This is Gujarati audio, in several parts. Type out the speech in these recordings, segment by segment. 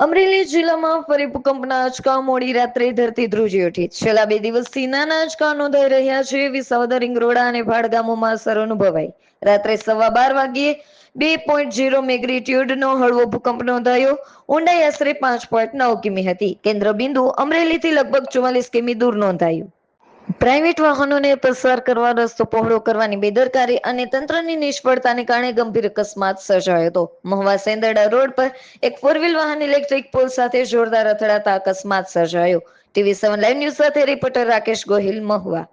અમરેલી જિલ્લામાં ફરી ભૂકંપના આંચકા મોડી રાત્રે ધરતી ધ્રુજી ઉઠી. છેલ્લા 2 દિવસથી નાના આંચકા નોંધાઈ રહ્યા છે. વિસાવદર, ઇંગરોડા અને ભાડ ગામોમાં અસર અનુભવાઈ. રાત્રે 12:15 વાગ્યે 2.0 મેગ્નિટ્યુડનો હળવો ભૂકંપ નોંધાયો. ઊંડાઈ આશરે 5.9 કિમી હતી. કેન્દ્ર બિંદુ અમરેલીથી લગભગ 44 કિમી દૂર નોંધાયું. પ્રાઇવેટ વાહનોને પસાર કરવા રસ્તો પહોળો કરવાની બેદરકારી અને તંત્રની નિષ્ફળતાને કારણે ગંભીર અકસ્માત સર્જાયો હતો. મહુવા સેંદરડા રોડ પર એક 4 વ્હીલ વાહન ઇલેક્ટ્રિક પોલ સાથે જોરદાર અથડાતા અકસ્માત સર્જાયો. TV7 લાઈવ ન્યૂઝ સાથે રિપોર્ટર રાકેશ ગોહિલ, મહુવા.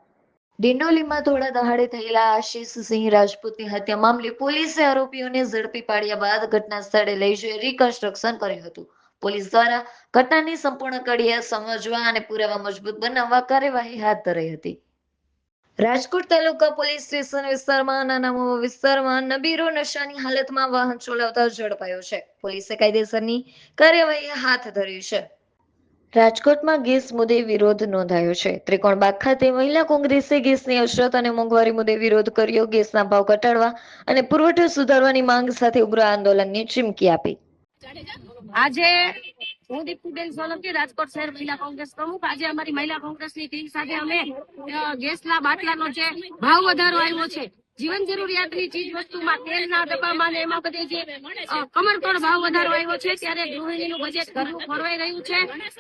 ડિંડોલીમાં થોડા દહાડે થયેલા આશીષસિંહ રાજપૂતની હત્યા મામલે પોલીસે આરોપીઓને ઝડપી પાડ્યા બાદ ઘટના સ્થળે લઈ જઈ રિકન્સ્ટ્રક્શન કર્યું હતું. પોલીસ દ્વારા ઘટનાની સંપૂર્ણ કડીયા સમજવા અને પુરાવા મજબૂત બનાવવા કાર્યવાહી હાથ ધરી હતી. રાજકોટ તાલુકા પોલીસ સ્ટેશન વિસ્તારમાં નાના મહુવા વિસ્તારમાં નબીરો નશાની હાલતમાં વાહન ચલાવતા ઝડપાયો છે. પોલીસે કાયદેસરની કાર્યવાહી હાથ ધરી છે. રાજકોટમાં ગેસ મુદ્દે વિરોધ નોંધાયો છે. ત્રિકોણબાગ ખાતે મહિલા કોંગ્રેસે ગેસની અછત અને મોંઘવારી મુદ્દે વિરોધ કર્યો. ગેસના ભાવ ઘટાડવા અને પુરવઠો સુધારવાની માંગ સાથે ઉગ્ર આંદોલનની ચીમકી આપી. આજે હું દીપ્તિબેન સોલંકી, રાજકોટ શહેર મહિલા કોંગ્રેસ પ્રમુખ. આજે અમારી મહિલા કોંગ્રેસની ટીમ સાથે અમે ગેસના બાટલાનો જે ભાવ વધારો આવ્યો છે, જીવન જરૂરિયાતની ચીજ વસ્તુમાં તેલના ડબ્બામાં ને એમાં બધી જે કમરતોડ ભાવ વધારો આવ્યો છે, ત્યારે ગૃહિણીનું બજેટ ઘરનું ખોરવાઈ રહ્યું છે.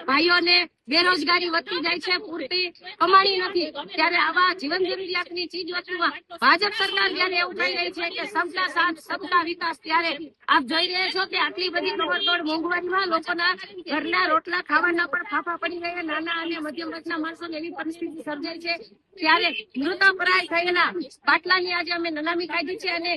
ભાઈઓને બેરોજગારી વધતી જાય છે, પૂરતી કમાણી નથી. ત્યારે આવા જીવન જરૂરિયાતની ચીજ વસ્તુમાં ભાજપ સરકાર જયારે એવું થઈ રહી છે કે સબકા સાથ સબકા વિકાસ, ત્યારે આપ જોઈ રહ્યા છો કે આટલી બધી કમરતોડ મોંઘવારીમાં લોકોના ઘરના રોટલા ખાવાના પણ ફાફા પડી રહ્યા. નાના અને મધ્યમ વર્ગના માણસોને એવી પરિસ્થિતિ સર્જાય છે, ત્યારે મૃતપ્રાય થયેલા બાટલાની આજે અમે નનામી કાઢી છે. અને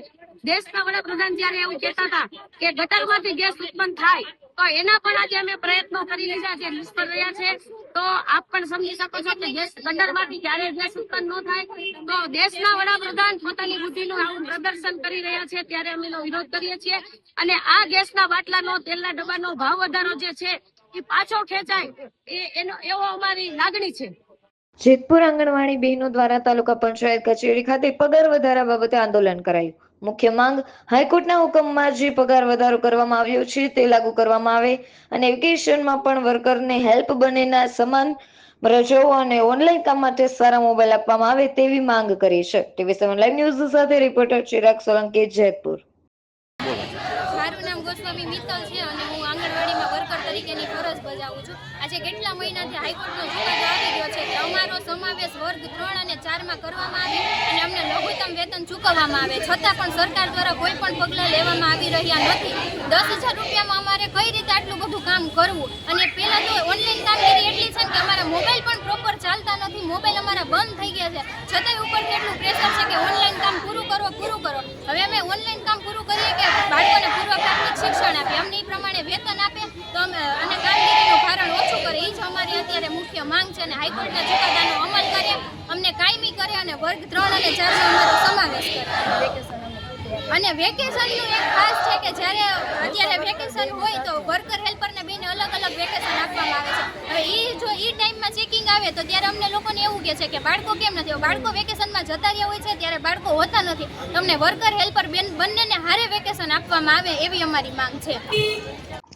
દેશના વડાપ્રધાન જયારે એવું કહેતા હતા કે ગટરમાંથી ગેસ ઉત્પન્ન થાય, તો એના પણ આજે અમે પ્રયત્નો કરી લીધા છે, નિષ્ફળ રહ્યા છે. તો આપ પણ સમજી શકો છો કે ગેસ ગટરમાંથી ક્યારે ગેસ ઉત્પન્ન ન થાય. તો દેશના વડાપ્રધાન પોતાની બુદ્ધિનું આવું પ્રદર્શન કરી રહ્યા છે, ત્યારે અમે એનો વિરોધ કરીએ છીએ. અને આ ગેસના બાટલાનો, તેલના ડબ્બાનો ભાવ વધારો જે છે એ પાછો ખેંચાય એવો અમારી લાગણી છે. જેતપુર આંગણવાડી બહેનો દ્વારા તાલુકા પંચાયત કચેરી ખાતે પગાર વધારા બાબતે આંદોલન કરાયું. મુખ્ય માંગ હાઈકોર્ટના હુકમમાં જે પગાર વધારો કરવામાં આવ્યો છે તે લાગુ કરવામાં આવે અને વેકેશનમાં પણ વર્કરને હેલ્પ બનેના સમાન રજાઓ અને ઓનલાઈન કામ માટે સારા મોબાઈલ આપવામાં આવે તેવી માંગ કરી છે. TV7 લાઈવ ન્યૂઝ સાથે રિપોર્ટર ચિરાગ સોલંકી, જેતપુર. મારું નામ ગોસ્વામી મિત્તલ છે અને હું આંગણવાડીમાં વર્કર તરીકેની ફરજ બજાવું છું. આજે કેટલા મહિનાથી હાઈકોર્ટનો ચુકાદો આવી ગયો છે કે અમારો સમાવેશ વર્ગ 3 અને 4માં કરવામાં આવે અને અમને લઘુત્તમ વેતન ચૂકવવામાં આવે, છતાં પણ સરકાર દ્વારા કોઈ પણ પગલાં લેવામાં આવી રહ્યા નથી. 10,000 રૂપિયામાં અમારે કઈ રીતે આટલું બધું કામ કરવું? અને પહેલાં તો ઓનલાઈન કામગીરી એટલી છે કે અમારા મોબાઈલ પણ પ્રોપર ચાલતા નથી, મોબાઈલ અમારા બંધ થઈ ગયા છે. છતાંય ઉપરથી એટલું પ્રેશર છે કે ઓનલાઈન કામ પૂરું કરો. હવે અમે ઓનલાઈન કામ પૂરું કરીએ કે બાળકોને પૂર્વ પ્રાથમિક શિક્ષણ આપે, અમને એ પ્રમાણે વેતન આપે તો અમે અને કામગીરીનું ભારણ ઓછું કરે, એ જ અમારી અત્યારે મુખ્ય માંગ છે. અને હાઈકોર્ટના ચુકાદાનો અમલ કરે, અમને કાયમી કરે અને વર્ગ 3 અને 4માં અમારો સમાવેશ કરે. અને વેકેશનનું એક ખાસ છે કે જ્યારે અત્યારે વેકેશન હોય તો વર્કર હેલ્પરને બેને અલગ અલગ વેકેશન આપવામાં આવે છે. હવે જો એ ટાઈમમાં ચેકિંગ આવે તો ત્યારે અમને લોકોને એવું કહે છે કે બાળકો કેમ નથી? બાળકો વેકેશનમાં જતા રહ્યા હોય છે, ત્યારે બાળકો હોતા નથી. તમને વર્કર હેલ્પર બંનેને હારે વેકેશન આપવામાં આવે એવી અમારી માંગ છે.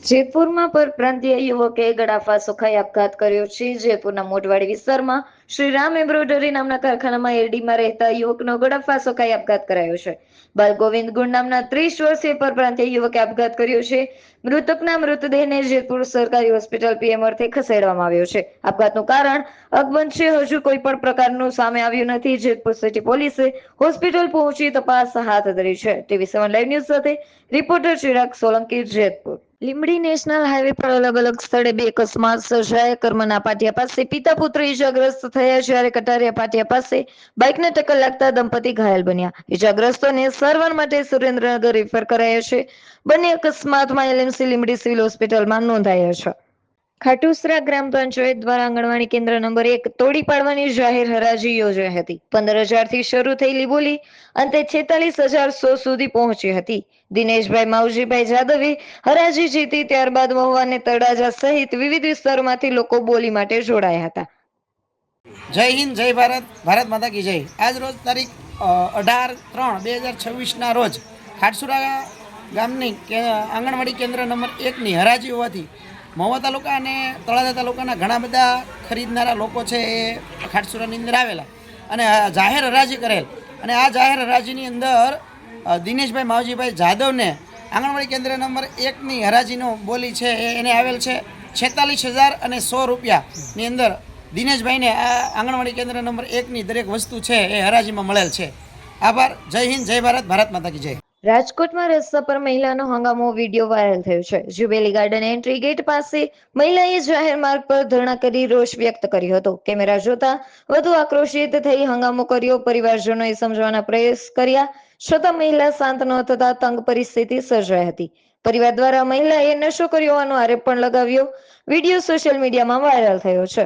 જેતપુરમાં પરપ્રાંતીય યુવકે ગળાફાંસો ખાઈ આપઘાત કર્યો છે. જેતપુરના મોટવાડી વિસ્તારમાં શ્રી રામ એમ્બ્રોઇડરી નામના કારખાનામાં એરડીમાં રહેતા યુવકનો ગળાફાંસો ખાઈ આપઘાત કરાયો છે. બાલગોવિંદ ગુણ નામના 30 વર્ષીય પરપ્રાંતીય યુવકે આપઘાત કર્યો છે. મૃતકના મૃતદેહને જેતપુર સરકારી હોસ્પિટલ PM અર્થે ખસેડવામાં આવ્યો છે. આપઘાતનું કારણ અકબંધ છે, હજુ કોઈ પણ પ્રકારનું સામે આવ્યું નથી. જેતપુર સિટી પોલીસે હોસ્પિટલ પહોંચી તપાસ હાથ ધરી છે. TV7 લાઈવ ન્યૂઝ સાથે reporter Chirag Solanki, Jetpur. Limbdi national highway પર અલગ અલગ સ્થળે 2 અકસ્માત સર્જાયા. કર્મના પાટિયા પાસે પિતા પુત્ર ઈજાગ્રસ્ત થયા, જ્યારે કટારિયા પાટિયા પાસે બાઇકને ટક્કર લાગતા દંપતી ઘાયલ બન્યા. ઈજાગ્રસ્તોને સારવાર માટે સુરેન્દ્રનગર રેફર કરાયા છે. બંને અકસ્માતમાં LMC લીંબડી સિવિલ હોસ્પિટલમાં નોંધાયા છે. ખાટુસરા ગ્રામ પંચાયત દ્વારા આંગણવાડી કેન્દ્ર નંબર 1 તોડી પાડવાની જાહેર હરાજી યોજાઈ હતી. 15,000 થી શરૂ થયેલી બોલી અંતે 46,100 સુધી પહોંચી હતી. દિનેશભાઈ માવજીભાઈ જાદવે હરાજી જીતી, ત્યારબાદ મહુવા અને તળાજા સહિત વિવિધ વિસ્તારોમાંથી લોકો બોલી માટે જોડાયા હતા. જય હિન્દ, જય ભારત, ભારત માતા કી જય. આજ રોજ તારીખ 18/3/2026ના રોજ ખાટસુરા ગામની આંગણવાડી કેન્દ્ર નંબર 1ની હરાજી હોવાથી મહુવા તાલુકા અને તળાજા તાલુકાના ઘણા બધા ખરીદનારા લોકો છે એ ખાટસુરાની અંદર આવેલા અને જાહેર હરાજી કરેલ અને આ જાહેર હરાજીની અંદર દિનેશભાઈ માવજીભાઈ જાદવને આંગણવાડી કેન્દ્ર નંબર 1ની હરાજીનો બોલી છે એને આવેલ છે 46,000 અને 100 રૂપિયાની અંદર દિનેશભાઈને આ આંગણવાડી કેન્દ્ર નંબર 1ની દરેક વસ્તુ છે એ હરાજીમાં મળેલ છે. આભાર. જય હિન્દ, જય ભારત, ભારત માતા કી જય. રાજકોટમાં રસ્તા પર મહિલાનો હંગામો વિડીયો વાયરલ થયો છે. જુબેલી ગાર્ડન એન્ટ્રી ગેટ પાસે મહિલાએ જાહેર માર્ગ પર ધરણા કરી રોષ વ્યક્ત કર્યો હતો. કેમેરા જોતા વધુ આક્રોશિત થઈ હંગામો કર્યો. પરિવારજનોએ સમજવાના પ્રયાસ કર્યા છતાં મહિલા શાંત ન થતા તંગ પરિસ્થિતિ સર્જાઈ હતી. પરિવાર દ્વારા મહિલાએ નશો કર્યો હોવાનો આરોપ પણ લગાવ્યો. વિડીયો સોશિયલ મીડિયામાં વાયરલ થયો છે.